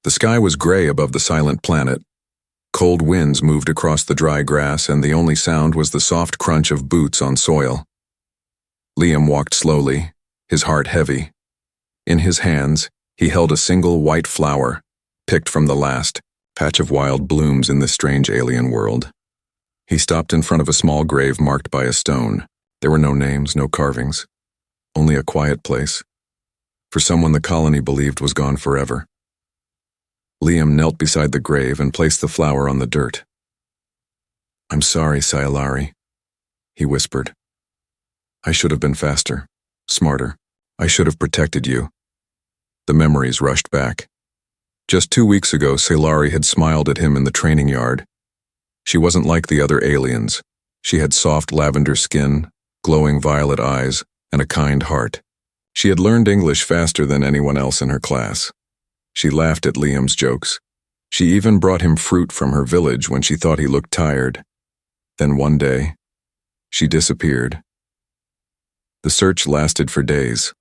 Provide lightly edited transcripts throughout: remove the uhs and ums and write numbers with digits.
The sky was gray above the silent planet. Cold winds moved across the dry grass, and the only sound was the soft crunch of boots on soil. Liam walked slowly, his heart heavy. In his hands, he held a single white flower, picked from the last patch of wild blooms in this strange alien world. He stopped in front of a small grave marked by a stone. There were no names, no carvings, only a quiet place, for someone the colony believed was gone forever. Liam knelt beside the grave and placed the flower on the dirt. "I'm sorry, Sayalari," he whispered. "I should have been faster, smarter. I should have protected you." The memories rushed back. Just 2 weeks ago, Sayalari had smiled at him in the training yard. She wasn't like the other aliens. She had soft lavender skin, glowing violet eyes, and a kind heart. She had learned English faster than anyone else in her class. She laughed at Liam's jokes. She even brought him fruit from her village when she thought he looked tired. Then one day, she disappeared. The search lasted for days.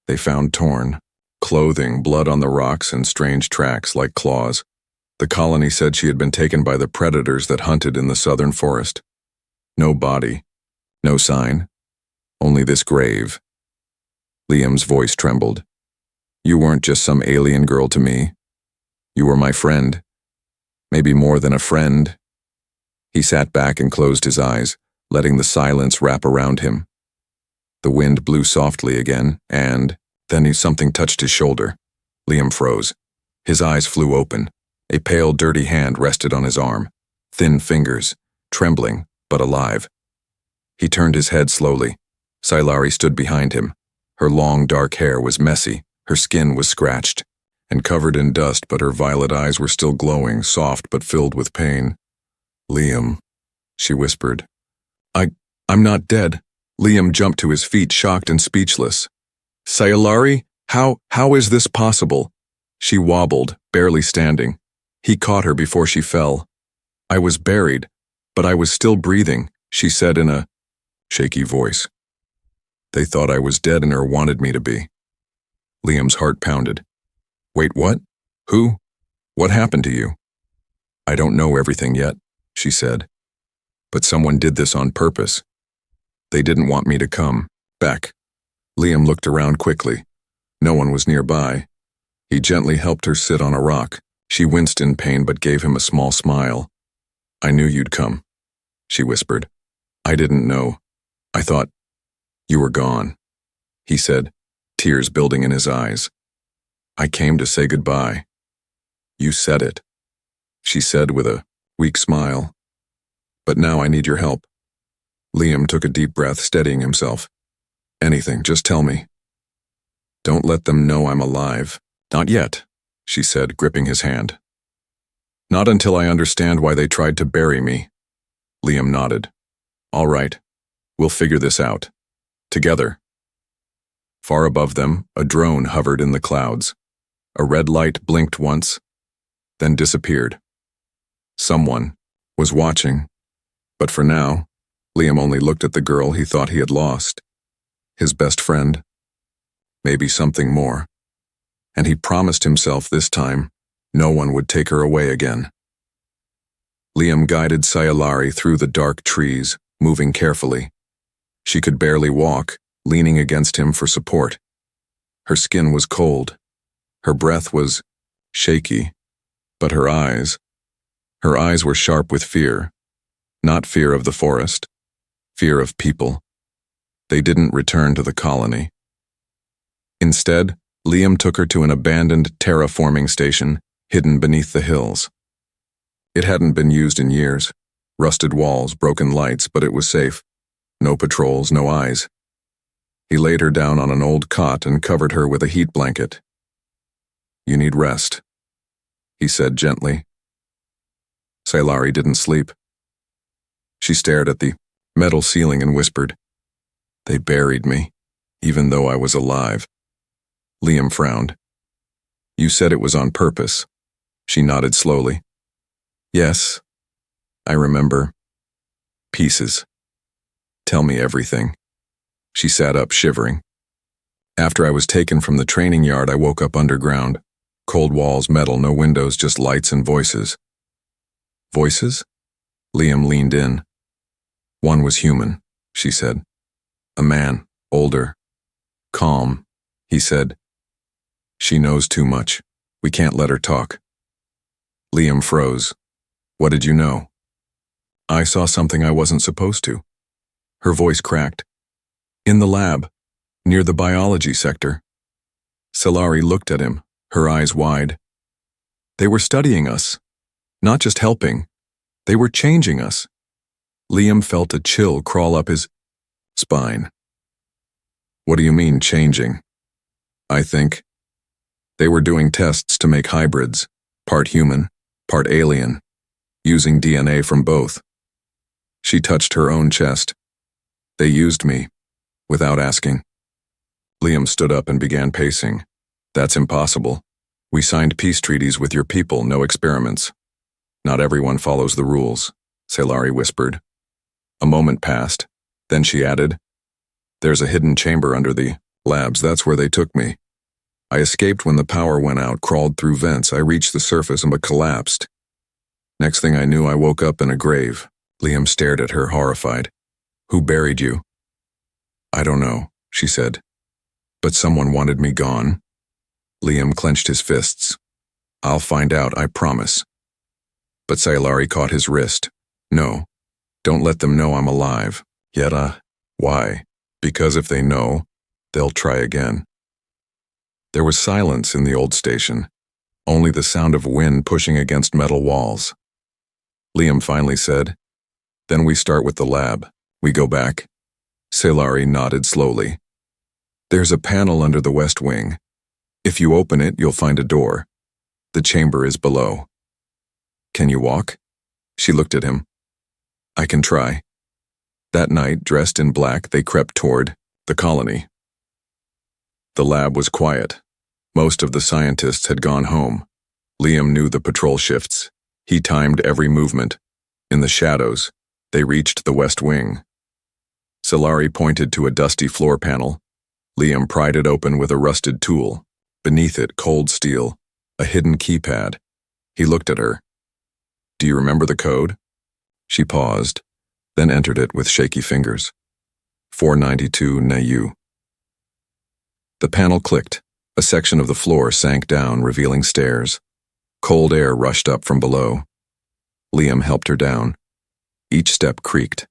They found torn clothing, blood on the rocks, and strange tracks like claws. The colony said she had been taken by the predators that hunted in the southern forest. No body, no sign, only this grave. Liam's voice trembled. "You weren't just some alien girl to me. You were my friend. Maybe more than a friend." He sat back and closed his eyes, letting the silence wrap around him. The wind blew softly again, and then something touched his shoulder. Liam froze. His eyes flew open. A pale, dirty hand rested on his arm. Thin fingers, trembling, but alive. He turned his head slowly. Sayalari stood behind him. Her long, dark hair was messy. Her skin was scratched and covered in dust, but her violet eyes were still glowing, soft but filled with pain. "Liam," she whispered. I'm not dead." Liam jumped to his feet, shocked and speechless. "Sayalari, how is this possible?" She wobbled, barely standing. He caught her before she fell. "I was buried, but I was still breathing," she said in a shaky voice. "They thought I was dead and or wanted me to be." Liam's heart pounded. "Wait, what? Who? What happened to you?" "I don't know everything yet," she said. "But someone did this on purpose. They didn't want me to come back." Liam looked around quickly. No one was nearby. He gently helped her sit on a rock. She winced in pain but gave him a small smile. "I knew you'd come," she whispered. "I didn't know. I thought you were gone," he said, tears building in his eyes. "I came to say goodbye." "You said it," she said with a weak smile. "But now I need your help." Liam took a deep breath, steadying himself. "Anything, just tell me. Don't let them know I'm alive." "Not yet," she said, gripping his hand. "Not until I understand why they tried to bury me." Liam nodded. "All right, we'll figure this out. Together." Far above them, a drone hovered in the clouds. A red light blinked once, then disappeared. Someone was watching, but for now, Liam only looked at the girl he thought he had lost. His best friend. Maybe something more. And he promised himself this time, no one would take her away again. Liam guided Sayalari through the dark trees, moving carefully. She could barely walk, leaning against him for support. Her skin was cold. Her breath was shaky, but her eyes were sharp with fear. Not fear of the forest, fear of people. They didn't return to the colony. Instead, Liam took her to an abandoned terraforming station hidden beneath the hills. It hadn't been used in years. Rusted walls, broken lights, but it was safe. No patrols, no eyes. He laid her down on an old cot and covered her with a heat blanket. "You need rest," he said gently. Sayalari didn't sleep. She stared at the metal ceiling and whispered, "They buried me, even though I was alive." Liam frowned. "You said it was on purpose." She nodded slowly. "Yes, I remember. Pieces. Tell me everything." She sat up, shivering. "After I was taken from the training yard, I woke up underground. Cold walls, metal, no windows, just lights and voices. Voices? Liam leaned in. One was human, she said. A man, older. Calm, he said. She knows too much. We can't let her talk. Liam froze. What did you know? I saw something I wasn't supposed to. Her voice cracked. In the lab, near the biology sector. Salari looked at him, her eyes wide. They were studying us. Not just helping. They were changing us. Liam felt a chill crawl up his spine. What do you mean, changing? I think. They were doing tests to make hybrids, part human, part alien, using DNA from both. She touched her own chest. They used me, without asking. Liam stood up and began pacing. That's impossible. We signed peace treaties with your people, no experiments. Not everyone follows the rules, Salari whispered. A moment passed. Then she added, There's a hidden chamber under the labs. That's where they took me. I escaped when the power went out, crawled through vents. I reached the surface but collapsed. Next thing I knew, I woke up in a grave. Liam stared at her, horrified. Who buried you? I don't know, she said. But someone wanted me gone. Liam clenched his fists. I'll find out, I promise. But Salari caught his wrist. No, don't let them know I'm alive. Yet, why? Because if they know, they'll try again. There was silence in the old station, only the sound of wind pushing against metal walls. Liam finally said, Then we start with the lab. We go back. Salari nodded slowly. There's a panel under the west wing. If you open it, you'll find a door. The chamber is below. Can you walk? She looked at him. I can try. That night, dressed in black, they crept toward the colony. The lab was quiet. Most of the scientists had gone home. Liam knew the patrol shifts. He timed every movement. In the shadows, they reached the west wing. Salari pointed to a dusty floor panel. Liam pried it open with a rusted tool. Beneath it, cold steel, a hidden keypad. He looked at her. Do you remember the code? She paused, then entered it with shaky fingers. 492 Nayu. The panel clicked. A section of the floor sank down, revealing stairs. Cold air rushed up from below. Liam helped her down. Each step creaked.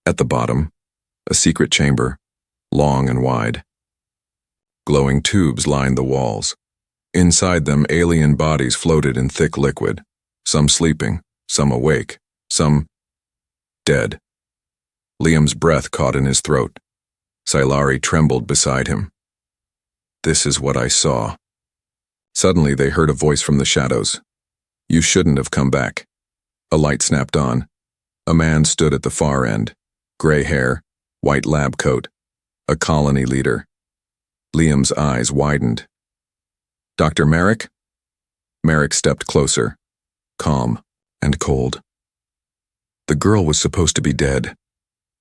At the bottom, a secret chamber, long and wide. Glowing tubes lined the walls. Inside them, alien bodies floated in thick liquid, some sleeping, some awake, some dead. Liam's breath caught in his throat. Salari trembled beside him. This is what I saw. Suddenly they heard a voice from the shadows. You shouldn't have come back. A light snapped on. A man stood at the far end. Gray hair, white lab coat. A colony leader. Liam's eyes widened. Dr. Merrick? Merrick stepped closer, calm and cold. The girl was supposed to be dead.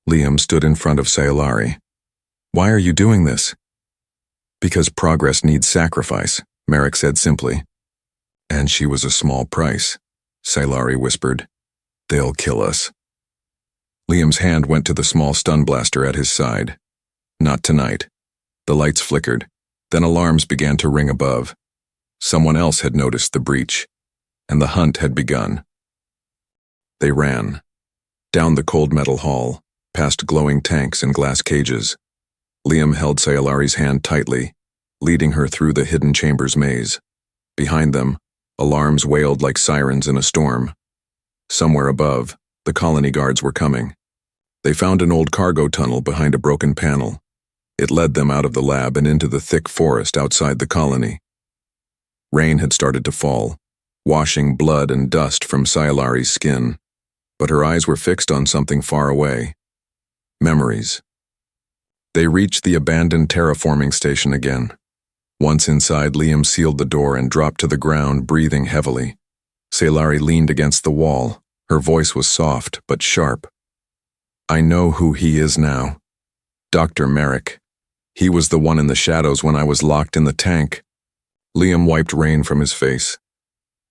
Liam stood in front of Salari. Why are you doing this? Because progress needs sacrifice, Merrick said simply. And she was a small price, Salari whispered. They'll kill us. Liam's hand went to the small stun blaster at his side. Not tonight. The lights flickered. Then alarms began to ring above. Someone else had noticed the breach, and the hunt had begun. They ran. Down the cold metal hall, past glowing tanks and glass cages. Liam held Salari's hand tightly, leading her through the hidden chamber's maze. Behind them, alarms wailed like sirens in a storm. Somewhere above, the colony guards were coming. They found an old cargo tunnel behind a broken panel. It led them out of the lab and into the thick forest outside the colony. Rain had started to fall, washing blood and dust from Salari's skin, but her eyes were fixed on something far away. Memories. They reached the abandoned terraforming station again. Once inside, Liam sealed the door and dropped to the ground, breathing heavily. Salari leaned against the wall. Her voice was soft but sharp. I know who he is now. Dr. Merrick. He was the one in the shadows when I was locked in the tank. Liam wiped rain from his face.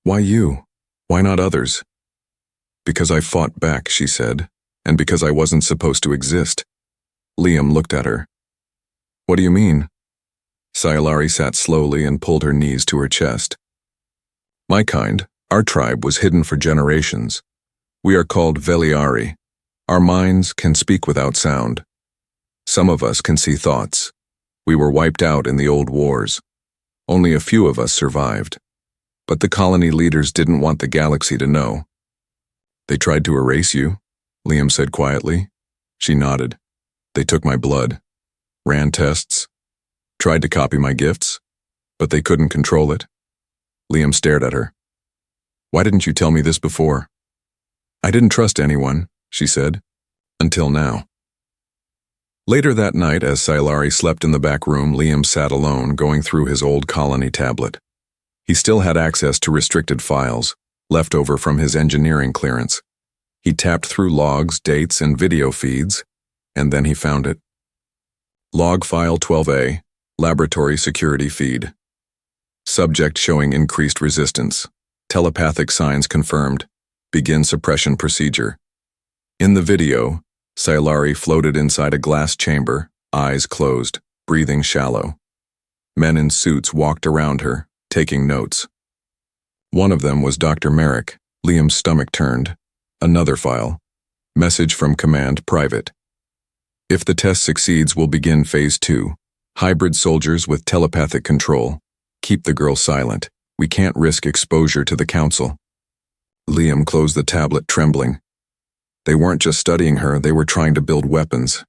Why you? Why not others? Because I fought back, she said, and because I wasn't supposed to exist. Liam looked at her. What do you mean? Sayalari sat slowly and pulled her knees to her chest. My kind, our tribe was hidden for generations. We are called Veliari. Our minds can speak without sound. Some of us can see thoughts. We were wiped out in the old wars. Only a few of us survived. But the colony leaders didn't want the galaxy to know. They tried to erase you, Liam said quietly. She nodded. They took my blood, ran tests, tried to copy my gifts, but they couldn't control it. Liam stared at her. Why didn't you tell me this before? I didn't trust anyone, she said, until now. Later that night, as Sayalari slept in the back room, Liam sat alone, going through his old colony tablet. He still had access to restricted files, left over from his engineering clearance. He tapped through logs, dates, and video feeds, and then he found it. Log file 12A, laboratory security feed. Subject showing increased resistance. Telepathic signs confirmed. Begin suppression procedure. In the video, Sayalari floated inside a glass chamber, eyes closed, breathing shallow. Men in suits walked around her, taking notes. One of them was Dr. Merrick. Liam's stomach turned. Another file. Message from Command Private. If the test succeeds, we'll begin Phase 2. Hybrid soldiers with telepathic control. Keep the girl silent. We can't risk exposure to the Council. Liam closed the tablet, trembling. They weren't just studying her, they were trying to build weapons.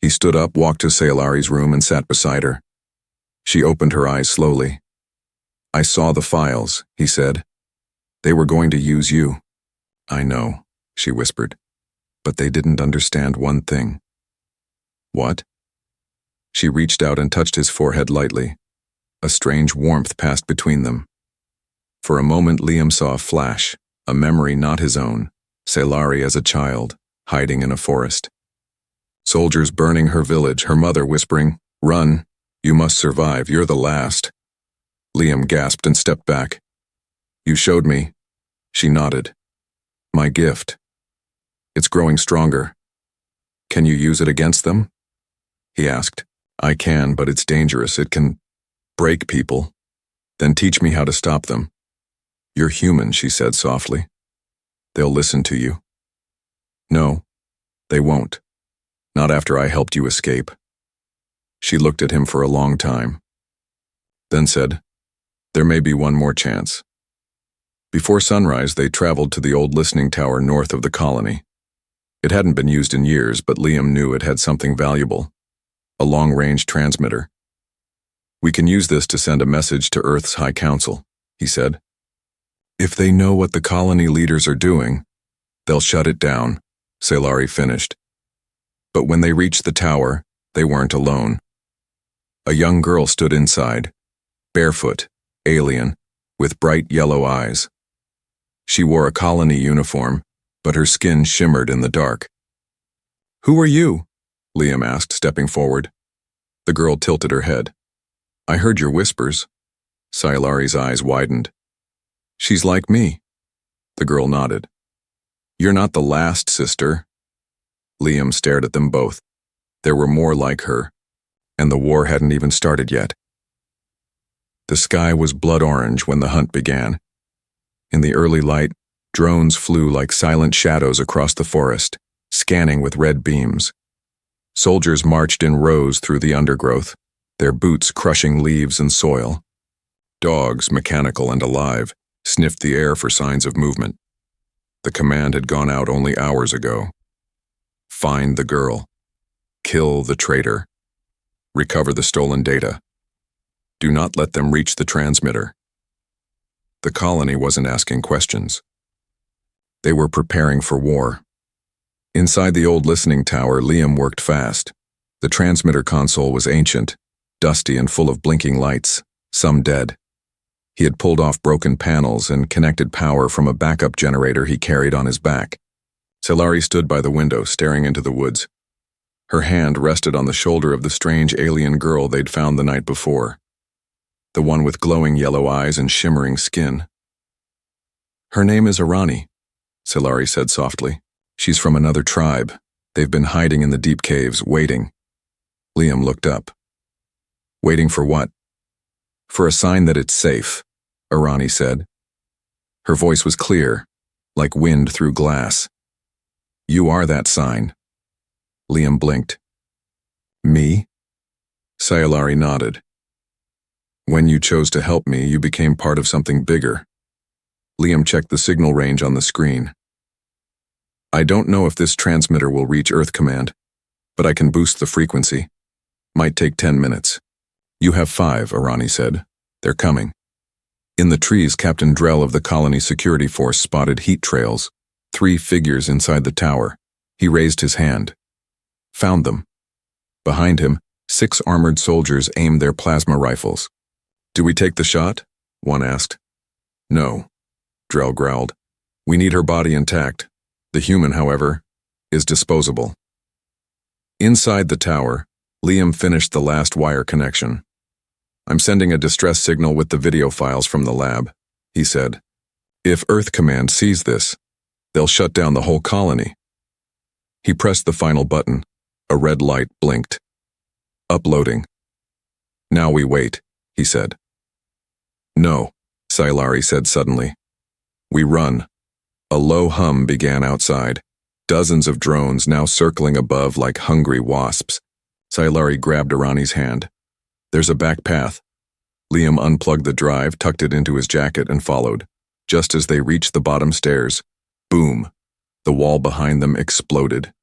He stood up, walked to Sayalari's room, and sat beside her. She opened her eyes slowly. I saw the files, he said. They were going to use you. I know, she whispered. But they didn't understand one thing. What? She reached out and touched his forehead lightly. A strange warmth passed between them. For a moment, Liam saw a flash, a memory not his own. Sayalari as a child, hiding in a forest. Soldiers burning her village, her mother whispering, Run, you must survive, you're the last. Liam gasped and stepped back. You showed me. She nodded. My gift. It's growing stronger. Can you use it against them? He asked. I can, but it's dangerous. It can break people. Then teach me how to stop them. You're human, she said softly. They'll listen to you. No, they won't. Not after I helped you escape. She looked at him for a long time. Then said, There may be one more chance. Before sunrise, they traveled to the old listening tower north of the colony. It hadn't been used in years, but Liam knew it had something valuable. A long-range transmitter. We can use this to send a message to Earth's High Council, he said. If they know what the colony leaders are doing, they'll shut it down, Sayalari finished. But when they reached the tower, they weren't alone. A young girl stood inside, barefoot, alien, with bright yellow eyes. She wore a colony uniform, but her skin shimmered in the dark. Who are you? Liam asked, stepping forward. The girl tilted her head. I heard your whispers. Sayalari's eyes widened. She's like me. The girl nodded. You're not the last, sister. Liam stared at them both. There were more like her, and the war hadn't even started yet. The sky was blood orange when the hunt began. In the early light, drones flew like silent shadows across the forest, scanning with red beams. Soldiers marched in rows through the undergrowth, their boots crushing leaves and soil. Dogs, mechanical and alive, sniffed the air for signs of movement. The command had gone out only hours ago. Find the girl. Kill the traitor. Recover the stolen data. Do not let them reach the transmitter. The colony wasn't asking questions. They were preparing for war. Inside the old listening tower, Liam worked fast. The transmitter console was ancient, dusty and full of blinking lights, some dead. He had pulled off broken panels and connected power from a backup generator he carried on his back. Sayalari stood by the window, staring into the woods. Her hand rested on the shoulder of the strange alien girl they'd found the night before. the one with glowing yellow eyes and shimmering skin. Her name is Arani, Silari said softly. She's from another tribe. They've been hiding in the deep caves, waiting. Liam looked up. Waiting for what? For a sign that it's safe, Arani said. Her voice was clear, like wind through glass. You are that sign. Liam blinked. Me? Silari nodded. When you chose to help me, you became part of something bigger. Liam checked the signal range on the screen. I don't know if this transmitter will reach Earth Command, but I can boost the frequency. Might take 10 minutes. You have 5, Arani said. They're coming. In the trees, Captain Drell of the Colony Security Force spotted heat trails, 3 figures inside the tower. He raised his hand. Found them. Behind him, 6 armored soldiers aimed their plasma rifles. Do we take the shot? One asked. No, Drell growled. We need her body intact. The human, however, is disposable. Inside the tower, Liam finished the last wire connection. I'm sending a distress signal with the video files from the lab, he said. If Earth Command sees this, they'll shut down the whole colony. He pressed the final button. A red light blinked. Uploading. Now we wait, he said. No, Silari said suddenly. We run. A low hum began outside. Dozens of drones now circling above like hungry wasps. Silari grabbed Arani's hand. There's a back path. Liam unplugged the drive, tucked it into his jacket, and followed. Just as they reached the bottom stairs, boom! The wall behind them exploded.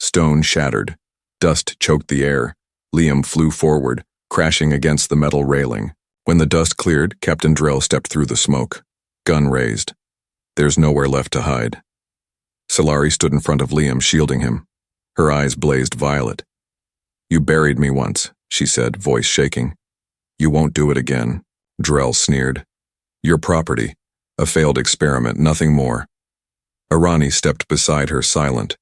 Stone shattered. Dust choked the air. Liam flew forward, crashing against the metal railing. When the dust cleared, Captain Drell stepped through the smoke. Gun raised. There's nowhere left to hide. Silari stood in front of Liam, shielding him. Her eyes blazed violet. You buried me once, she said, voice shaking. You won't do it again, Drell sneered. Your property. A failed experiment, nothing more. Arani stepped beside her, silent.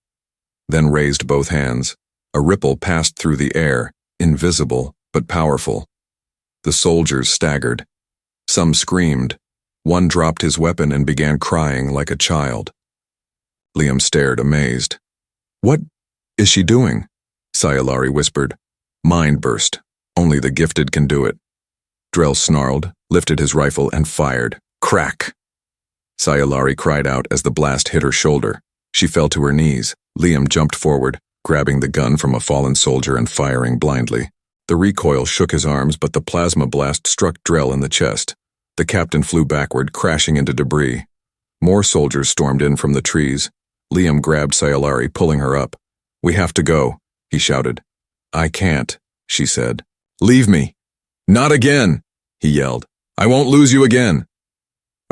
Then raised both hands. A ripple passed through the air, invisible but powerful. The soldiers staggered. Some screamed. One dropped his weapon and began crying like a child. Liam stared, amazed. What is she doing? Silari whispered. Mind burst. Only the gifted can do it. Drell snarled, lifted his rifle, and fired. Crack! Silari cried out as the blast hit her shoulder. She fell to her knees. Liam jumped forward, grabbing the gun from a fallen soldier and firing blindly. The recoil shook his arms, but the plasma blast struck Drell in the chest. The captain flew backward, crashing into debris. More soldiers stormed in from the trees. Liam grabbed Silari, pulling her up. We have to go, he shouted. I can't, she said. Leave me. Not again, he yelled. I won't lose you again.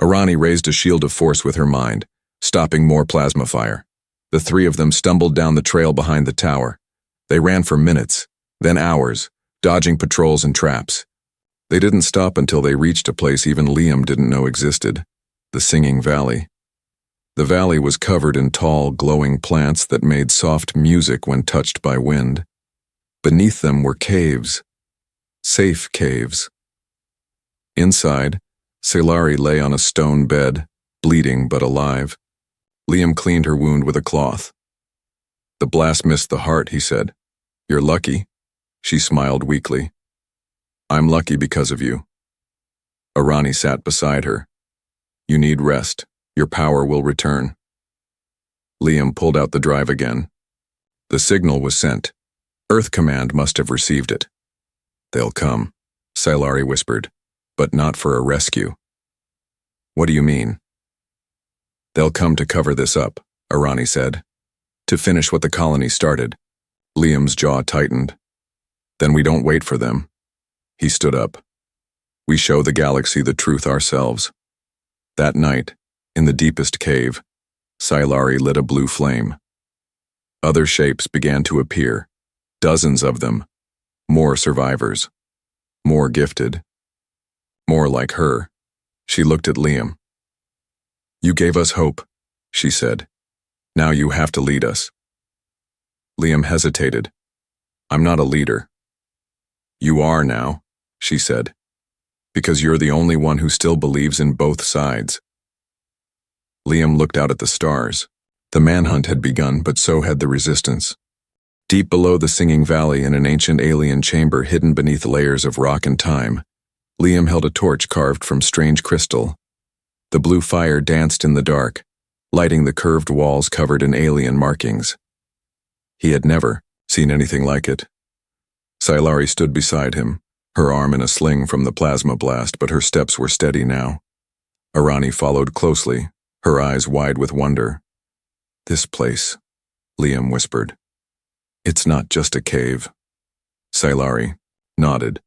Arani raised a shield of force with her mind, stopping more plasma fire. The 3 of them stumbled down the trail behind the tower. They ran for minutes, then hours, dodging patrols and traps. They didn't stop until they reached a place even Liam didn't know existed, the Singing Valley. The valley was covered in tall, glowing plants that made soft music when touched by wind. Beneath them were caves, safe caves. Inside, Silari lay on a stone bed, bleeding but alive. Liam cleaned her wound with a cloth. The blast missed the heart, he said. You're lucky. She smiled weakly. I'm lucky because of you. Arani sat beside her. You need rest. Your power will return. Liam pulled out the drive again. The signal was sent. Earth Command must have received it. They'll come, Silari whispered, but not for a rescue. What do you mean? They'll come to cover this up, Arani said. To finish what the colony started. Liam's jaw tightened. Then we don't wait for them. He stood up. We show the galaxy the truth ourselves. That night, in the deepest cave, Silari lit a blue flame. Other shapes began to appear, dozens of them, more survivors, more gifted, more like her. She looked at Liam. You gave us hope, she said. Now you have to lead us. Liam hesitated. I'm not a leader. You are now, she said. Because you're the only one who still believes in both sides. Liam looked out at the stars. The manhunt had begun, but so had the resistance. Deep below the Singing Valley, in an ancient alien chamber hidden beneath layers of rock and time, Liam held a torch carved from strange crystal. The blue fire danced in the dark, lighting the curved walls covered in alien markings. He had never seen anything like it. Silari stood beside him, her arm in a sling from the plasma blast, but her steps were steady now. Arani followed closely, her eyes wide with wonder. "This place," Liam whispered. "It's not just a cave." Silari nodded.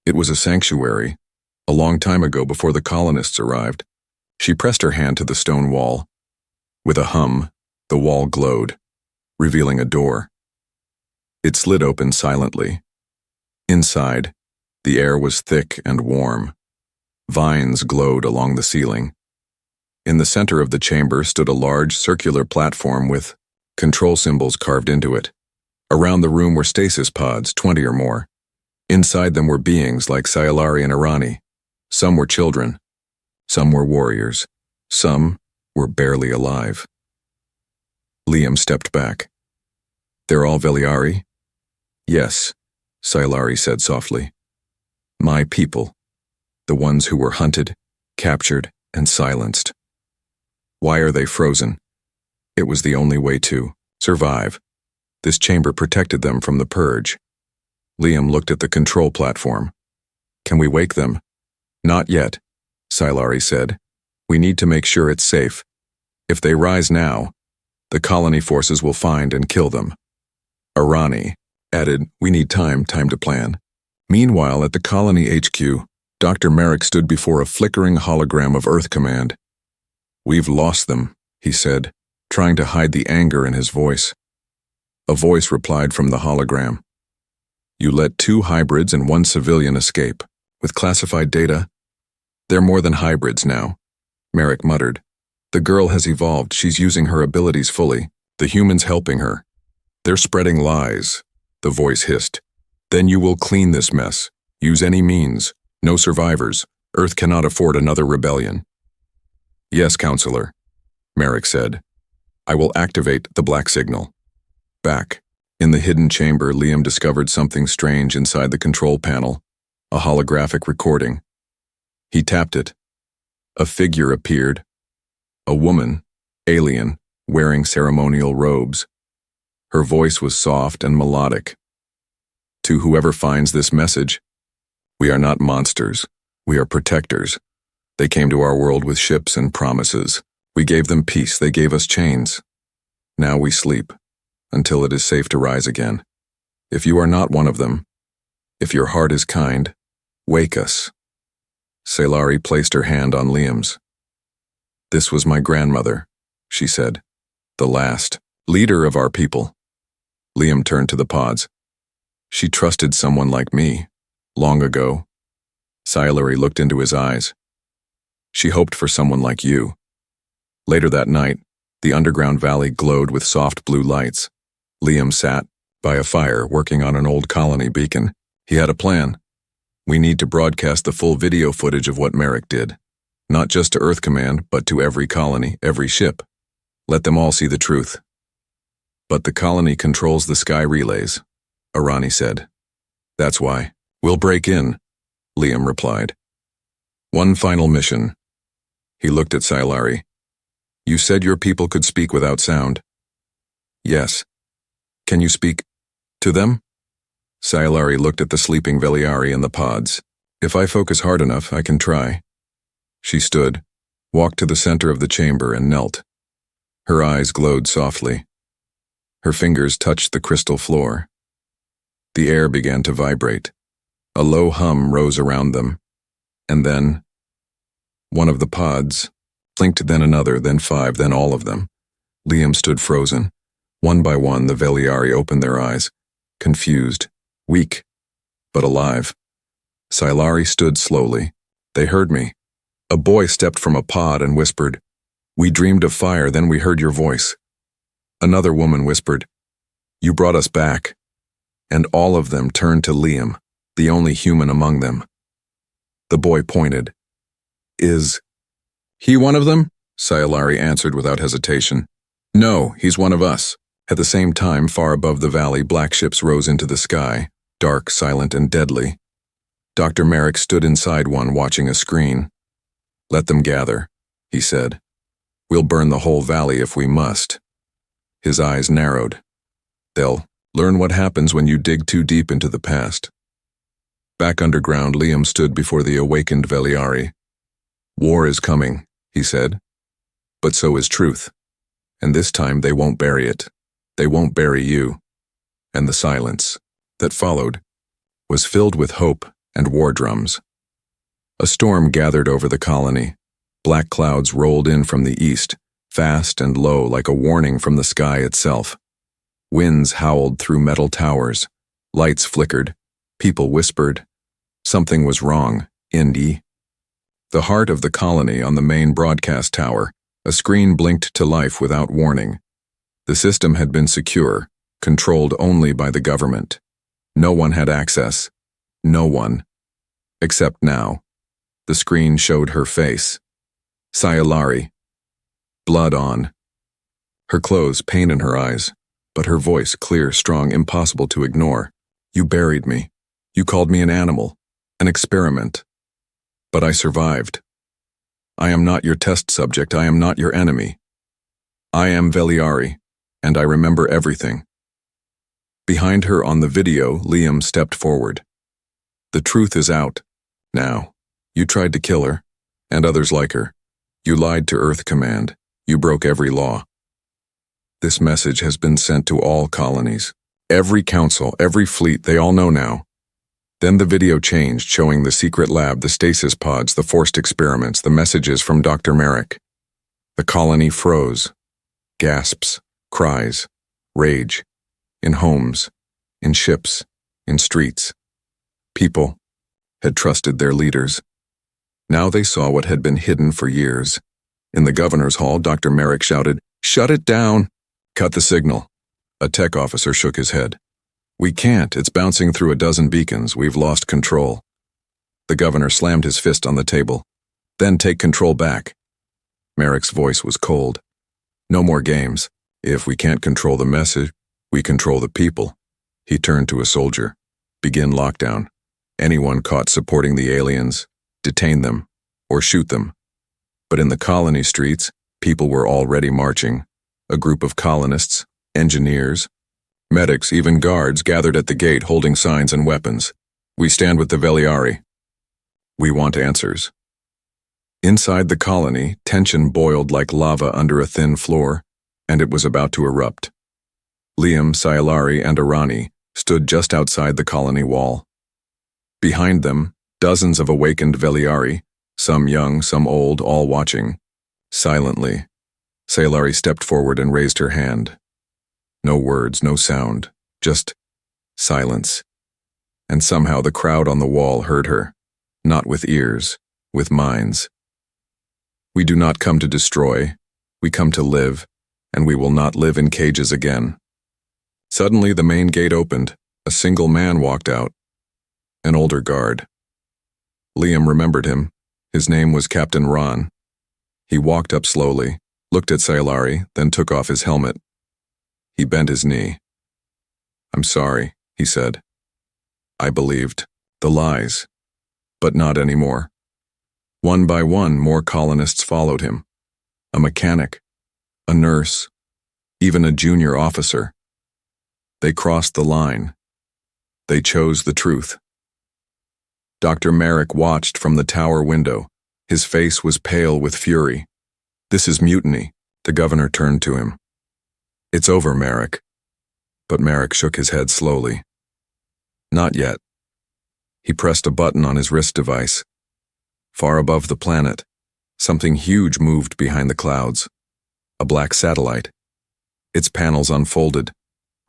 It was a sanctuary, a long time ago before the colonists arrived. She pressed her hand to the stone wall. With a hum, the wall glowed, revealing a door. It slid open silently. Inside, the air was thick and warm. Vines glowed along the ceiling. In the center of the chamber stood a large circular platform with control symbols carved into it. Around the room were stasis pods, 20 or more. Inside them were beings like Silari and Arani. Some were children. Some were warriors. Some were barely alive. Liam stepped back. "They're all Veliari?" "Yes," Silari said softly. "My people. The ones who were hunted, captured, and silenced. Why are they frozen? It was the only way to survive. This chamber protected them from the purge." Liam looked at the control platform. "Can we wake them?" "Not yet," Silari said. "We need to make sure it's safe. If they rise now, the colony forces will find and kill them." Arani added, "We need time to plan." Meanwhile, at the colony HQ, Dr. Merrick stood before a flickering hologram of Earth Command. "We've lost them," he said, trying to hide the anger in his voice. A voice replied from the hologram. "You let 2 hybrids and 1 civilian escape. With classified data?" "They're more than hybrids now," Merrick muttered. "The girl has evolved. She's using her abilities fully. The humans helping her." "They're spreading lies," the voice hissed. "Then you will clean this mess. Use any means. No survivors. Earth cannot afford another rebellion." "Yes, Counselor," Merrick said. "I will activate the black signal." Back, in the hidden chamber, Liam discovered something strange inside the control panel, a holographic recording. He tapped it. A figure appeared. A woman, alien, wearing ceremonial robes. Her voice was soft and melodic. "To whoever finds this message, we are not monsters. We are protectors. They came to our world with ships and promises. We gave them peace. They gave us chains. Now we sleep, until it is safe to rise again. If you are not one of them, if your heart is kind, wake us." Silari placed her hand on Liam's. "This was my grandmother," she said. "The last leader of our people." Liam turned to the pods. "She trusted someone like me, long ago." Silari looked into his eyes. "She hoped for someone like you." Later that night, the underground valley glowed with soft blue lights. Liam sat by a fire working on an old colony beacon. He had a plan. "We need to broadcast the full video footage of what Merrick did. Not just to Earth Command, but to every colony, every ship. Let them all see the truth." "But the colony controls the sky relays," Arani said. "That's why. We'll break in," Liam replied. "One final mission." He looked at Silari. "You said your people could speak without sound." "Yes. Can you speak to them?" Silari looked at the sleeping Veliari in the pods. "If I focus hard enough, I can try." She stood, walked to the center of the chamber, and knelt. Her eyes glowed softly. Her fingers touched the crystal floor. The air began to vibrate. A low hum rose around them. And then, one of the pods blinked, then another, then 5, then all of them. Liam stood frozen. One by one, the Veliari opened their eyes, confused, weak, but alive. Silari stood slowly. "They heard me." A boy stepped from a pod and whispered, "We dreamed of fire, then we heard your voice." Another woman whispered, "You brought us back." And all of them turned to Liam, the only human among them. The boy pointed. Is he one of them? Sayalari answered without hesitation. No, he's one of us. At the same time, far above the valley, black ships rose into the sky, dark, silent, and deadly. Dr. Merrick stood inside one, watching a screen. Let them gather, he said. We'll burn the whole valley if we must. His eyes narrowed. They'll learn what happens when you dig too deep into the past. Back underground, Liam stood before the awakened Veliari. War is coming, he said. But so is truth. And this time they won't bury it. They won't bury you. And the silence that followed was filled with hope and war drums. A storm gathered over the colony. Black clouds rolled in from the east, fast and low like a warning from the sky itself. Winds howled through metal towers. Lights flickered. People whispered. Something was wrong, Indy. The heart of the colony on the main broadcast tower, a screen blinked to life without warning. The system had been secure, controlled only by the government. No one had access. No one. Except now. The screen showed her face. Sayalari. Blood on. Her clothes, pain in her eyes, but her voice clear, strong, impossible to ignore. You buried me. You called me an animal, an experiment. But I survived. I am not your test subject. I am not your enemy. I am Veliari, and I remember everything. Behind her on the video, Liam stepped forward. The truth is out. Now. You tried to kill her, and others like her. You lied to Earth Command. You broke every law. This message has been sent to all colonies. Every council, every fleet, they all know now. Then the video changed, showing the secret lab, the stasis pods, the forced experiments, the messages from Dr. Merrick. The colony froze. Gasps, cries, rage. In homes, in ships, in streets. People had trusted their leaders. Now they saw what had been hidden for years. In the governor's hall, Dr. Merrick shouted, "Shut it down! Cut the signal." A tech officer shook his head. "We can't. It's bouncing through a dozen beacons. We've lost control." The governor slammed his fist on the table. "Then take control back." Merrick's voice was cold. "No more games. If we can't control the message, we control the people." He turned to a soldier. "Begin lockdown. Anyone caught supporting the aliens, detain them, or shoot them." But in the colony streets, people were already marching. A group of colonists, engineers, medics, even guards gathered at the gate holding signs and weapons. "We stand with the Veliari. We want answers." Inside the colony, tension boiled like lava under a thin floor, and it was about to erupt. Liam, Sayalari, and Arani stood just outside the colony wall. Behind them, dozens of awakened Veliari, some young, some old, all watching. Silently, Sayalari stepped forward and raised her hand. No words, no sound, just silence. And somehow the crowd on the wall heard her, not with ears, with minds. "We do not come to destroy, we come to live, and we will not live in cages again." Suddenly the main gate opened. A single man walked out. An older guard. Liam remembered him. His name was Captain Ron. He walked up slowly, looked at Sayalari, then took off his helmet. He bent his knee. "I'm sorry," he said. "I believed the lies, but not anymore." One by one, more colonists followed him. A mechanic, a nurse, even a junior officer. They crossed the line. They chose the truth. Dr. Merrick watched from the tower window. His face was pale with fury. "This is mutiny." The governor turned to him. "It's over, Merrick." But Merrick shook his head slowly. "Not yet." He pressed a button on his wrist device. Far above the planet, something huge moved behind the clouds. A black satellite. Its panels unfolded,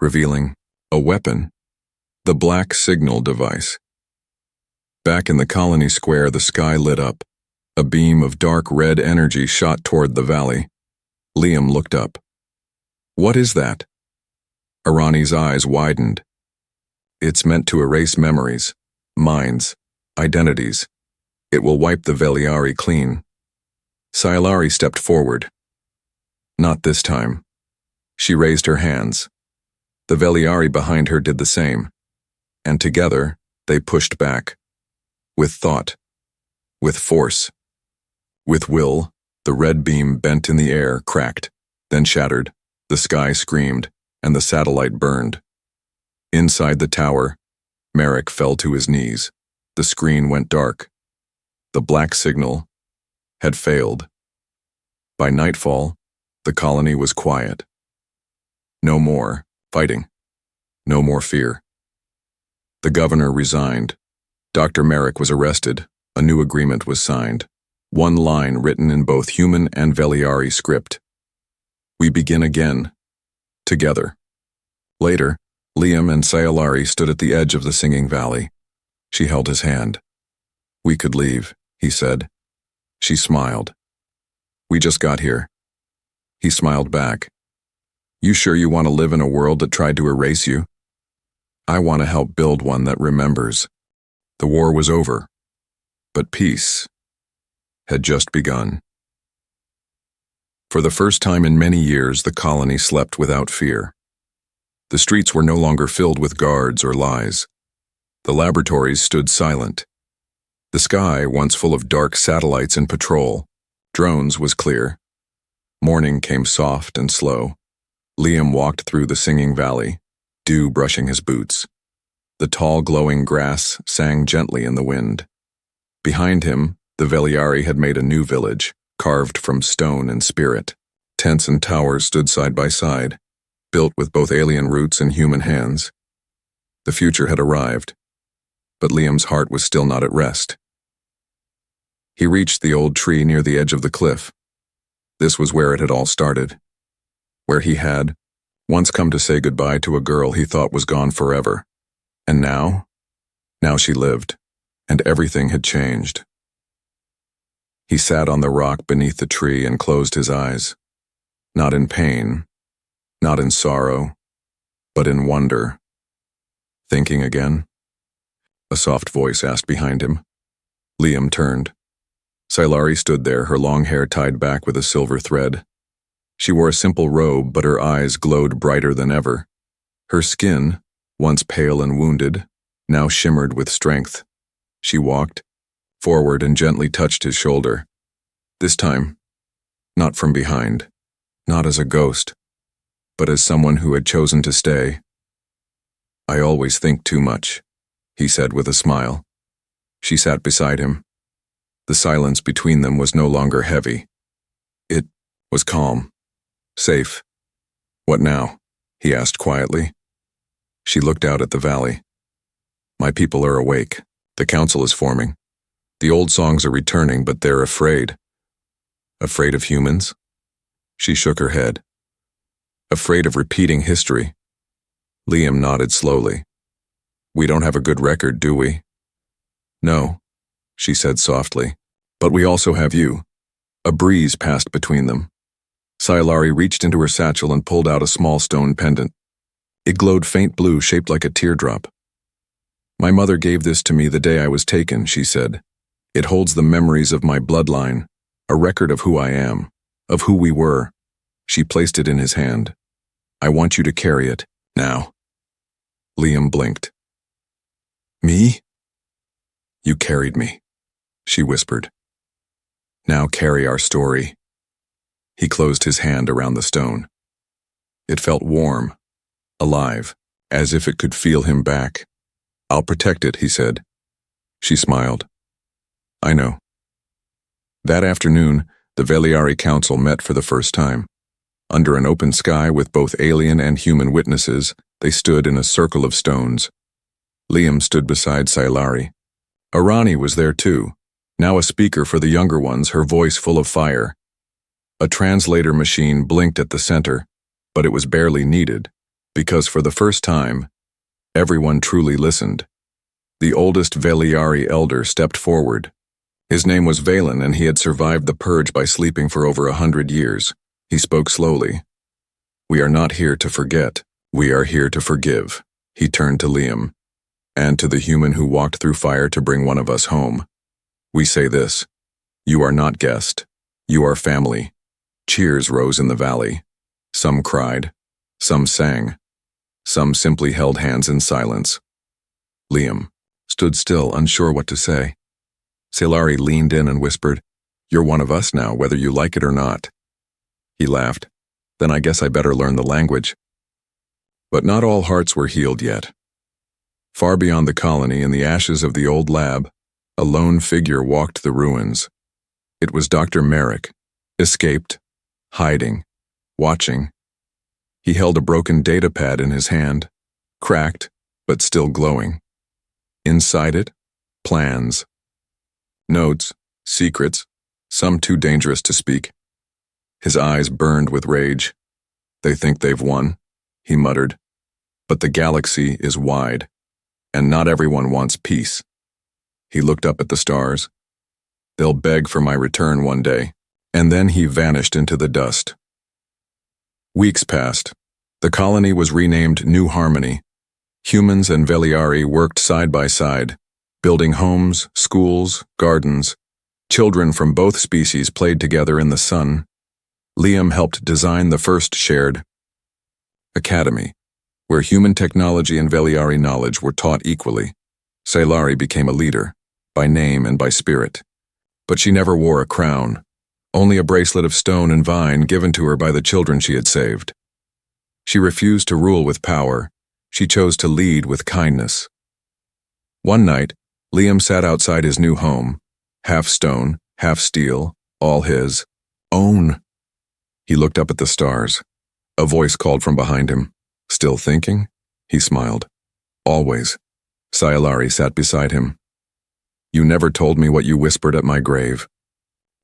revealing a weapon. The black signal device. Back in the colony square, the sky lit up. A beam of dark red energy shot toward the valley. Liam looked up. "What is that?" Arani's eyes widened. "It's meant to erase memories, minds, identities. It will wipe the Veliari clean. Sailari stepped forward. Not this time. She raised her hands. The Veliari behind her did the same. And together, they pushed back. With thought. With force. With will, the red beam bent in the air, cracked, then shattered. The sky screamed, and the satellite burned. Inside the tower, Merrick fell to his knees. The screen went dark. The black signal had failed. By nightfall, the colony was quiet. No more fighting. No more fear. The governor resigned. Dr. Merrick was arrested. A new agreement was signed. One line written in both human and Veliari script. We begin again. Together. Later, Liam and Sailari stood at the edge of the singing valley. She held his hand. We could leave, he said. She smiled. We just got here. He smiled back. You sure you want to live in a world that tried to erase you? I want to help build one that remembers. The war was over, but peace had just begun. For the first time in many years, the colony slept without fear. The streets were no longer filled with guards or lies. The laboratories stood silent. The sky, once full of dark satellites in patrol, drones, was clear. Morning came soft and slow. Liam walked through the singing valley, dew brushing his boots. The tall glowing grass sang gently in the wind. Behind him, the Veliari had made a new village, carved from stone and spirit. Tents and towers stood side by side, built with both alien roots and human hands. The future had arrived, but Liam's heart was still not at rest. He reached the old tree near the edge of the cliff. This was where it had all started, where he had once come to say goodbye to a girl he thought was gone forever. And now she lived, and everything had changed. He sat on the rock beneath the tree and closed his eyes. Not in pain, not in sorrow, but in wonder. Thinking again? A soft voice asked behind him. Liam turned. Sailari stood there, her long hair tied back with a silver thread. She wore a simple robe, but her eyes glowed brighter than ever. Her skin, once pale and wounded, now shimmered with strength. She walked forward and gently touched his shoulder. This time, not from behind, not as a ghost, but as someone who had chosen to stay. I always think too much, he said with a smile. She sat beside him. The silence between them was no longer heavy. It was calm, safe. What now? He asked quietly. She looked out at the valley. My people are awake. The council is forming. The old songs are returning, but they're afraid. Afraid of humans? She shook her head. Afraid of repeating history. Liam nodded slowly. We don't have a good record, do we? No, she said softly. But we also have you. A breeze passed between them. Sailari reached into her satchel and pulled out a small stone pendant. It glowed faint blue, shaped like a teardrop. My mother gave this to me the day I was taken, she said. It holds the memories of my bloodline, a record of who I am, of who we were. She placed it in his hand. I want you to carry it, now. Liam blinked. Me? You carried me, she whispered. Now carry our story. He closed his hand around the stone. It felt warm, alive, as if it could feel him back. I'll protect it, he said. She smiled. I know. That afternoon, the Veliari Council met for the first time. Under an open sky with both alien and human witnesses, they stood in a circle of stones. Liam stood beside Sailari. Arani was there too, now a speaker for the younger ones, her voice full of fire. A translator machine blinked at the center, but it was barely needed, because for the first time, everyone truly listened. The oldest Veliari elder stepped forward. His name was Valen, and he had survived the purge by sleeping for over 100 years. He spoke slowly. We are not here to forget. We are here to forgive. He turned to Liam, and to the human who walked through fire to bring one of us home. We say this: you are not guest. You are family. Cheers rose in the valley. Some cried. Some sang. Some simply held hands in silence. Liam stood still, unsure what to say. Sailari leaned in and whispered, "You're one of us now, whether you like it or not." He laughed. "Then I guess I better learn the language." But not all hearts were healed yet. Far beyond the colony, in the ashes of the old lab, a lone figure walked the ruins. It was Dr. Merrick, escaped, hiding, watching. He held a broken data pad in his hand, cracked, but still glowing. Inside it, plans. Notes, secrets, some too dangerous to speak. His eyes burned with rage. "They think they've won," he muttered. "But the galaxy is wide, and not everyone wants peace." He looked up at the stars. "They'll beg for my return one day." And then he vanished into the dust. Weeks passed. The colony was renamed New Harmony. Humans and Veliari worked side by side, building homes, schools, gardens. Children from both species played together in the sun. Liam helped design the first shared academy, where human technology and Veliari knowledge were taught equally. Sailari became a leader, by name and by spirit. But she never wore a crown, only a bracelet of stone and vine given to her by the children she had saved. She refused to rule with power. She chose to lead with kindness. One night, Liam sat outside his new home, half stone, half steel, all his own. He looked up at the stars. A voice called from behind him. "Still thinking?" He smiled. "Always." Sailari sat beside him. "You never told me what you whispered at my grave."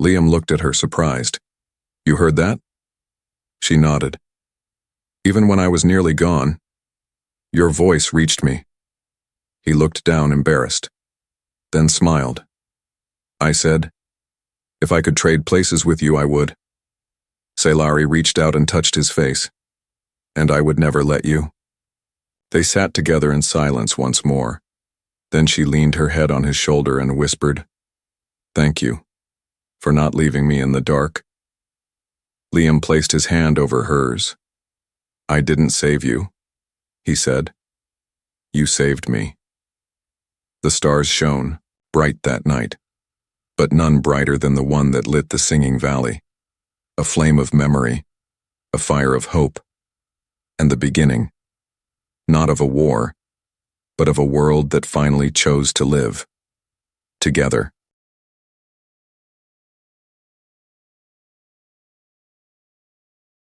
Liam looked at her, surprised. "You heard that?" She nodded. "Even when I was nearly gone, your voice reached me." He looked down, embarrassed, then smiled. "I said, if I could trade places with you, I would." Sailari reached out and touched his face. "And I would never let you." They sat together in silence once more. Then she leaned her head on his shoulder and whispered, "Thank you for not leaving me in the dark." Liam placed his hand over hers. "I didn't save you," he said. "You saved me." The stars shone, bright that night, but none brighter than the one that lit the singing valley. A flame of memory, a fire of hope, and the beginning, not of a war, but of a world that finally chose to live together.